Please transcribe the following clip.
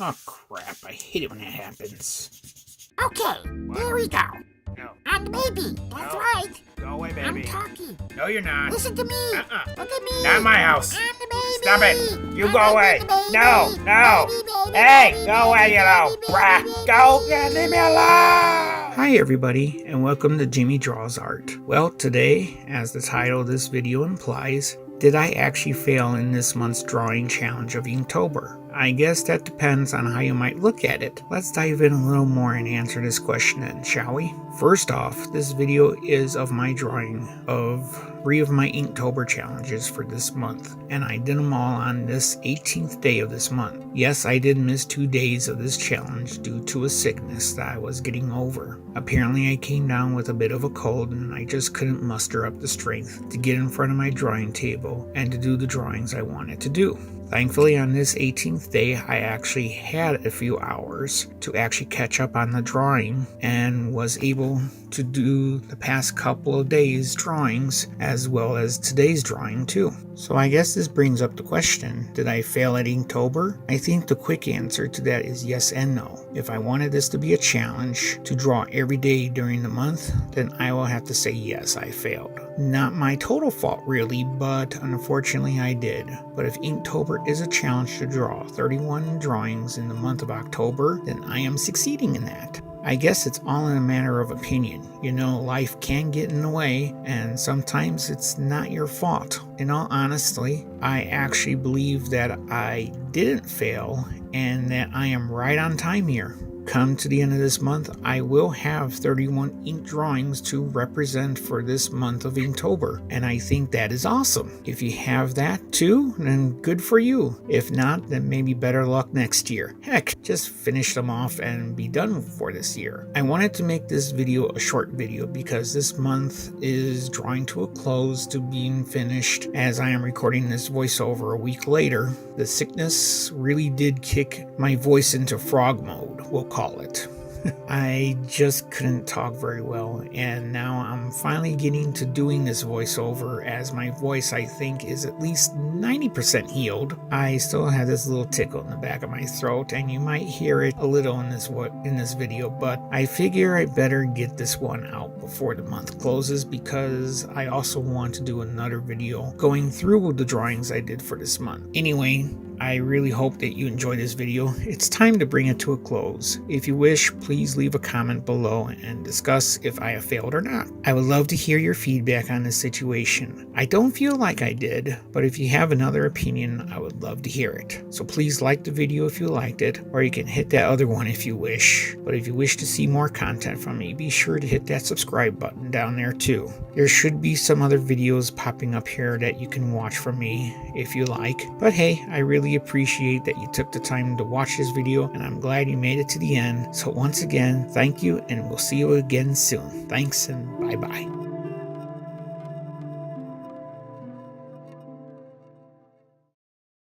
Oh, crap. I hate it when that happens. Okay, there we go. No. I'm the baby. That's No. right. Go away, baby. I'm talking. No, you're not. Listen to me. Look at me. Not my house. I'm the baby. Stop it. You I'm go the away. baby. No, no. Baby, Hey, baby, go away, baby, you know. baby, Brah, baby, go. baby, Leave me baby. alone. Hi, everybody, and welcome to Jimmy Draws Art. Well, today, as the title of this video implies, did I actually fail in this month's drawing challenge of Inktober? I guess that depends on how you might look at it. Let's dive in a little more and answer this question then, shall we? First off, this video is of my drawing of 3 of my Inktober challenges for this month, and I did them all on this 18th day of this month. Yes, I did miss 2 days of this challenge due to a sickness that I was getting over. Apparently I came down with a bit of a cold and I just couldn't muster up the strength to get in front of my drawing table and to do the drawings I wanted to do. Thankfully, on this 18th day, I actually had a few hours to actually catch up on the drawing and was able to do the past couple of days' drawings as well as today's drawing too. So I guess this brings up the question, did I fail at Inktober? I think the quick answer to that is yes and no. If I wanted this to be a challenge to draw every day during the month, then I will have to say yes, I failed. Not my total fault really, but unfortunately I did. But if Inktober is a challenge to draw 31 drawings in the month of October, then I am succeeding in that. I guess it's all in a matter of opinion. You know, life can get in the way, and sometimes it's not your fault. In all honesty, I actually believe that I didn't fail and that I am right on time here. Come to the end of this month, I will have 31 ink drawings to represent for this month of Inktober, and I think that is awesome. If you have that too, then good for you. If not, then maybe better luck next year. Heck, just finish them off and be done for this year. I wanted to make this video a short video because this month is drawing to a close to being finished as I am recording this voiceover a week later. The sickness really did kick my voice into frog mode, we'll call it. I just couldn't talk very well, and now I'm finally getting to doing this voiceover as my voice, I think, is at least 90% healed. I still have this little tickle in the back of my throat, and you might hear it a little in this video, but I figure I better get this one out before the month closes because I also want to do another video going through the drawings I did for this month. Anyway, I really hope that you enjoyed this video. It's time to bring it to a close. If you wish, please leave a comment below and discuss if I have failed or not. I would love to hear your feedback on this situation. I don't feel like I did, but if you have another opinion, I would love to hear it. So please like the video if you liked it, or you can hit that other one if you wish. But if you wish to see more content from me, be sure to hit that subscribe button down there too. There should be some other videos popping up here that you can watch from me if you like. But hey, I really appreciate that you took the time to watch this video, and I'm glad you made it to the end. So once again, thank you, and we'll see you again soon. Thanks, and bye-bye.